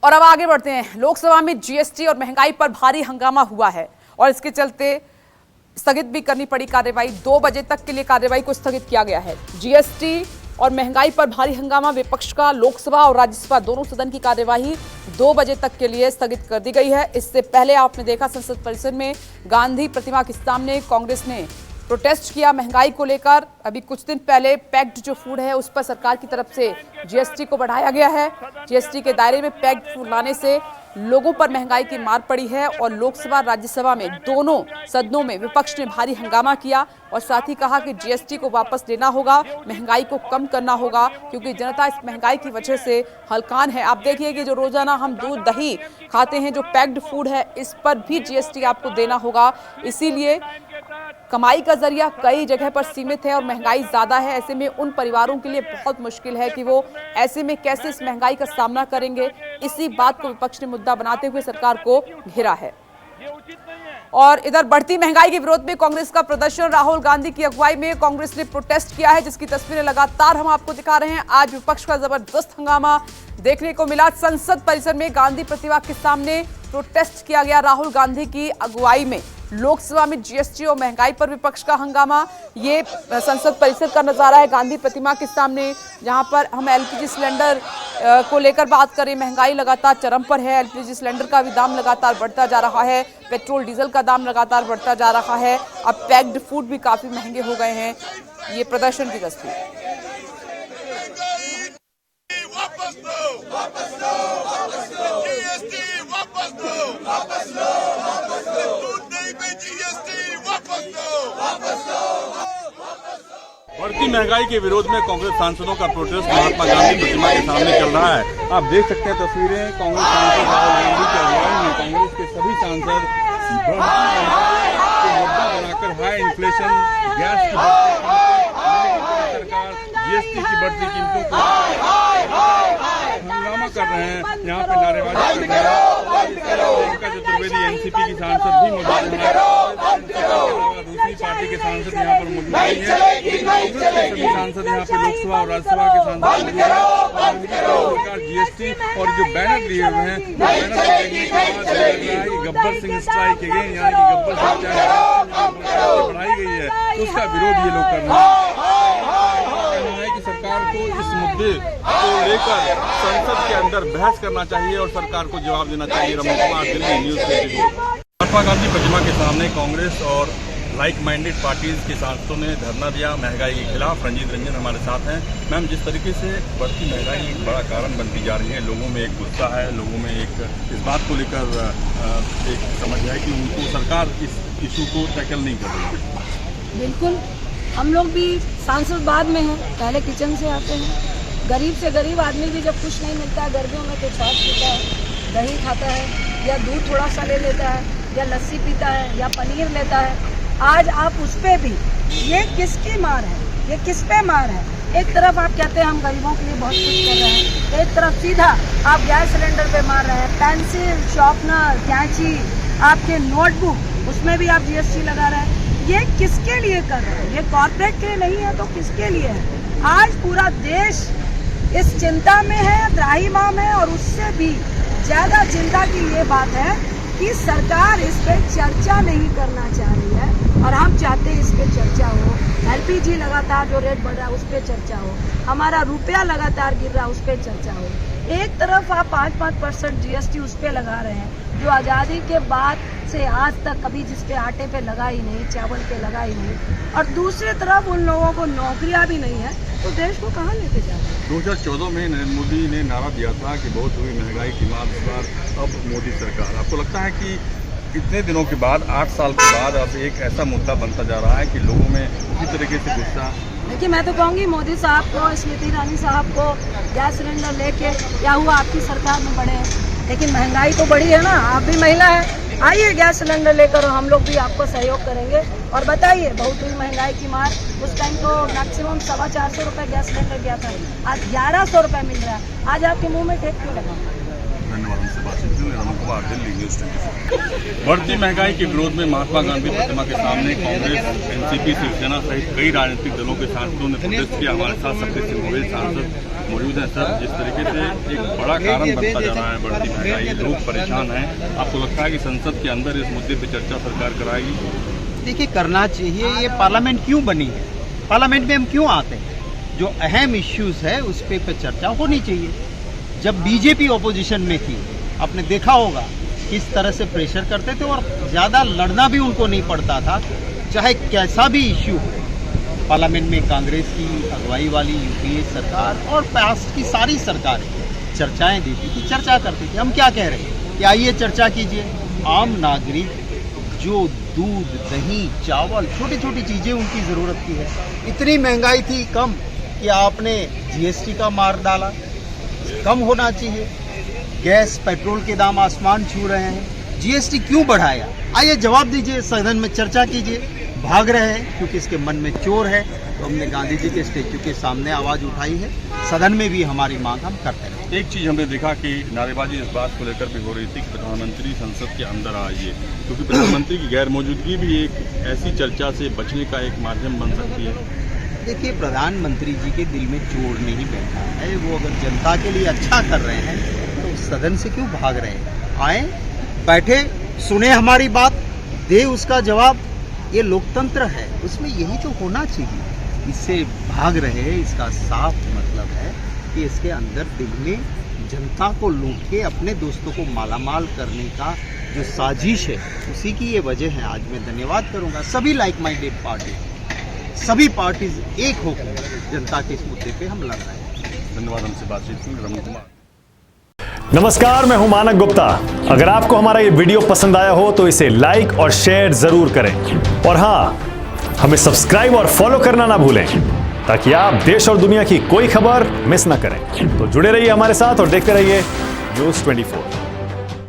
और अब आगे बढ़ते हैं। लोकसभा में जीएसटी और महंगाई पर भारी हंगामा हुआ है और इसके चलते स्थगित भी करनी पड़ी कार्यवाही। 2 बजे तक के लिए कार्यवाही को स्थगित किया गया है। जीएसटी और महंगाई पर भारी हंगामा, विपक्ष का लोकसभा और राज्यसभा दोनों सदन की कार्यवाही 2 बजे तक के लिए स्थगित कर दी गई है। इससे पहले आपने देखा संसद परिसर में गांधी प्रतिमा के सामने कांग्रेस ने प्रोटेस्ट किया महंगाई को लेकर। अभी कुछ दिन पहले पैक्ड जो फूड है उस पर सरकार की तरफ से जीएसटी को बढ़ाया गया है। जीएसटी के दायरे में पैक्ड फूड लाने से लोगों पर महंगाई की मार पड़ी है और लोकसभा राज्यसभा में दोनों सदनों में विपक्ष ने भारी हंगामा किया और साथ ही कहा कि जीएसटी को वापस लेना होगा, महंगाई को कम करना होगा, क्योंकि जनता इस महंगाई की वजह से हलकान है। आप देखिए कि जो रोजाना हम दूध दही खाते हैं, जो पैक्ड फूड है, इस पर भी जीएसटी आपको देना होगा। इसीलिए कमाई का जरिया कई जगह पर सीमित है और महंगाई ज्यादा है। ऐसे में उन परिवारों के लिए बहुत मुश्किल है कि वो ऐसे में कैसे इस महंगाई का सामना करेंगे। इसी बात को विपक्ष ने मुद्दा बनाते हुए सरकार को घेरा है। और इधर बढ़ती महंगाई के विरोध में कांग्रेस का प्रदर्शन, राहुल गांधी की अगुवाई में कांग्रेस ने प्रोटेस्ट किया है, जिसकी तस्वीरें लगातार हम आपको दिखा रहे हैं। आज विपक्ष का जबरदस्त हंगामा देखने को मिला। संसद परिसर में गांधी प्रतिमा के सामने प्रोटेस्ट किया गया राहुल गांधी की अगुवाई में। लोकसभा में जीएसटी और महंगाई पर विपक्ष का हंगामा, ये संसद परिसर का नजारा है गांधी प्रतिमा के सामने, जहां पर हम एलपीजी सिलेंडर को लेकर बात करें। महंगाई लगातार चरम पर है। एलपीजी सिलेंडर का भी दाम लगातार बढ़ता जा रहा है, पेट्रोल डीजल का दाम लगातार बढ़ता जा रहा है। अब पैक्ड फूड भी काफी महंगे हो गए हैं। ये प्रदर्शन की तस्वीर। बढ़ती महंगाई के विरोध में कांग्रेस सांसदों का प्रोटेस्ट महात्मा गांधी प्रतिमा के सामने चल रहा है। आप देख सकते हैं तस्वीरें, कांग्रेस सांसद राहुल गांधी के अगुवाई में कांग्रेस के सभी सांसद बढ़ती महंगाई को मुद्दा बनाकर हाई इन्फ्लेशन, गैस की बढ़ती सरकार, जीएसटी की बढ़ती कीमतों को हंगामा कर रहे हैं। यहाँ पे नारेबाजी कर रहे हैं। प्रियंका चतुर्वेदी एनसीपी की सांसद भी मौजूद है। दूसरी पार्टी के सांसद यहाँ पर मौजूद नहीं है। कांग्रेस के सभी सांसद यहाँ पे लोकसभा और राज्यसभा के सांसद सरकार जीएसटी और जो बैनर लिए हुए हैं, बैनर देखने के बाद लग रहा है कि गब्बर सिंह स्ट्राइक अगेन, यानी कि गब्बर सिंह बढ़ाई गई है, उसका विरोध ये लोग कर रहे हैं। सरकार को इस मुद्दे को लेकर संसद के अंदर बहस करना चाहिए और सरकार को जवाब देना चाहिए। रमेश कुमार, दिल्ली न्यूज से। महात्मा गांधी प्रतिमा के सामने कांग्रेस और लाइक माइंडेड पार्टीज के सांसदों ने धरना दिया महंगाई के खिलाफ। रंजीत रंजन हमारे साथ हैं। मैम, जिस तरीके से बढ़ती महंगाई एक बड़ा कारण बनती जा रही है, लोगों में एक गुस्सा है, लोगों में एक इस बात को लेकर एक समझ है कि उनको सरकार इस इशू को टैकल नहीं कर रही है। बिल्कुल, हम लोग भी सांसद बाद में हैं, पहले किचन से आते हैं। गरीब से गरीब आदमी भी जब कुछ नहीं मिलता है गर्मियों में तो छाछ पीता है, दही खाता है, या दूध थोड़ा सा ले लेता है, या लस्सी पीता है, या पनीर लेता है। आज आप उस पे भी, ये किसकी मार है, ये किस पे मार है? एक तरफ आप कहते हैं हम गरीबों के लिए बहुत कुछ कर रहे हैं, एक तरफ सीधा आप गैस सिलेंडर पे मार रहे हैं। पेंसिल, शॉर्पनर, कैंची, आपके नोटबुक, उसमें भी आप जीएसटी लगा रहे हैं। ये किसके लिए कर रहे हैं? ये कॉर्पोरेट के लिए नहीं है तो किसके लिए है? आज पूरा देश इस चिंता में है, त्राहिमाम है, और उससे भी ज्यादा चिंता की ये बात है कि सरकार इस पे चर्चा नहीं करना चाह रही है और हम चाहते हैं इस पे चर्चा हो। एलपीजी लगातार जो रेट बढ़ रहा है उस पे चर्चा हो, हमारा रुपया लगातार गिर रहा है उस पे चर्चा हो। एक तरफ आप 5% जीएसटी उस पे लगा रहे हैं जो आज़ादी के बाद से आज तक कभी जिस पे आटे पे लगा ही नहीं, चावल पे लगा ही नहीं, और दूसरी तरफ उन लोगों को नौकरियां भी नहीं है, तो देश को कहाँ लेके जा रहे हैं? 2014 में नरेंद्र मोदी ने नारा दिया था कि बहुत हुई महंगाई की मार, इस बार अब मोदी सरकार। आपको लगता है कि इतने दिनों के बाद, 8 साल के बाद, अब एक ऐसा मुद्दा बनता जा रहा है कि लोगों में उसी तरीके से गुस्सा? देखिए, मैं तो कहूँगी मोदी साहब को, स्मृति ईरानी साहब को गैस सिलेंडर लेके क्या हुआ, आपकी सरकार में बढ़े हैं, लेकिन महंगाई तो बढ़ी है ना। आप भी महिला है, आइए गैस सिलेंडर लेकर और हम लोग भी आपको सहयोग करेंगे और बताइए बहुत हुई महंगाई की मार। उस टाइम तो मैक्सिमम 450 रुपये गैस सिलेंडर गया था, आज 1100 रुपये मिल रहा है। आज आपके मुँह में ठेक क्यों लगा? धन्यवाद। हमसे बातचीत के लिए रमेश कुमार, दिल्ली न्यूज 24। बढ़ती महंगाई के विरोध में महात्मा गांधी प्रतिमा के सामने कांग्रेस, एनसीपी, शिवसेना सहित कई राजनीतिक दलों के सांसदों ने प्रोटेस्ट किया। हमारे साथ शक्ति सिंह गोयल सांसद मौजूद हैं सर। जिस तरीके से एक बड़ा कारण बनता जा रहा है बढ़ती महंगाई, लोग परेशान हैं, आपको लगता है कि संसद के अंदर इस मुद्दे पर चर्चा सरकार कराएगी? देखिए, करना चाहिए। ये पार्लियामेंट क्यों बनी है, पार्लियामेंट में हम क्यों आते हैं? जो अहम इश्यूज है उस पे चर्चा होनी चाहिए। जब बीजेपी ऑपोजिशन में थी, आपने देखा होगा किस तरह से प्रेशर करते थे और ज़्यादा लड़ना भी उनको नहीं पड़ता था, चाहे कैसा भी इश्यू हो। पार्लियामेंट में कांग्रेस की अगुवाई वाली यूपीए सरकार और पास्ट की सारी सरकारें चर्चाएं देती थी, चर्चा करती थी। हम क्या कह रहे हैं कि आइए चर्चा कीजिए। आम नागरिक जो दूध, दही, चावल, छोटी छोटी चीज़ें उनकी ज़रूरत की है, इतनी महंगाई थी कम कि आपने जीएसटी का मार डाला, कम होना चाहिए। गैस, पेट्रोल के दाम आसमान छू रहे हैं, जीएसटी क्यों बढ़ाया? आइए जवाब दीजिए, सदन में चर्चा कीजिए। भाग रहे हैं क्योंकि इसके मन में चोर है, तो हमने गांधी जी के स्टेच्यू के सामने आवाज़ उठाई है। सदन में भी हमारी मांग हम करते हैं। एक चीज़ हमने देखा कि नारेबाजी इस बात को लेकर भी हो रही थी कि प्रधानमंत्री संसद के अंदर आइए, क्योंकि प्रधानमंत्री की गैर मौजूदगी भी एक ऐसी चर्चा से बचने का एक माध्यम बन सकती है। देखिए, प्रधानमंत्री जी के दिल में चोर नहीं बैठा है। वो अगर जनता के लिए अच्छा कर रहे हैं तो सदन से क्यों भाग रहे हैं? आए, बैठे, सुने हमारी बात, दे उसका जवाब। ये लोकतंत्र है, उसमें यही तो होना चाहिए। इससे भाग रहे, इसका साफ मतलब है कि इसके अंदर दिल में जनता को लूट के अपने दोस्तों को मालामाल करने का जो साजिश है, उसी की ये वजह है। आज मैं धन्यवाद करूंगा सभी लाइक माइंडेड पार्टी, सभी पार्टीज एक होकर जनता के इस मुद्दे पे हम लड़ रहे हैं। धन्यवाद। हमसे बातचीत की रमन कुमार। नमस्कार, मैं हूं मानक गुप्ता। अगर आपको हमारा ये वीडियो पसंद आया हो तो इसे लाइक और शेयर जरूर करें, और हां, हमें सब्सक्राइब और फॉलो करना ना भूलें ताकि आप देश और दुनिया की कोई खबर मिस ना करें। तो जुड़े रहिए हमारे साथ और देखते रहिए न्यूज़ 24।